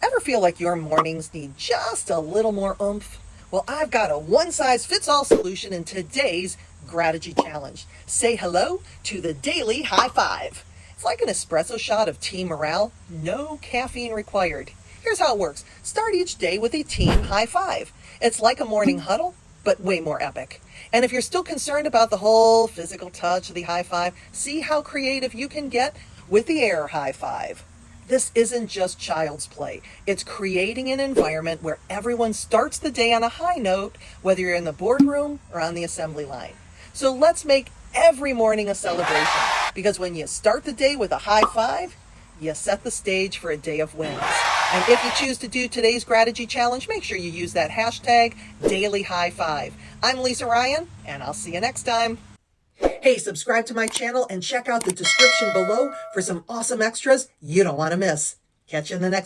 Ever feel like your mornings need just a little more oomph? Well, I've got a one-size-fits-all solution in today's Gratitude Challenge. Say hello to the daily high five. It's like an espresso shot of team morale, no caffeine required. Here's how it works. Start each day with a team high five. It's like a morning huddle, but way more epic. And if you're still concerned about the whole physical touch of the high five, see how creative you can get with the air high five. This isn't just child's play. It's creating an environment where everyone starts the day on a high note, whether you're in the boardroom or on the assembly line. So let's make every morning a celebration, because when you start the day with a high five, you set the stage for a day of wins. And if you choose to do today's Gratitude Challenge, make sure you use that hashtag #DailyHighFive. I'm Lisa Ryan, and I'll see you next time. Hey, subscribe to my channel and check out the description below for some awesome extras you don't want to miss. Catch you in the next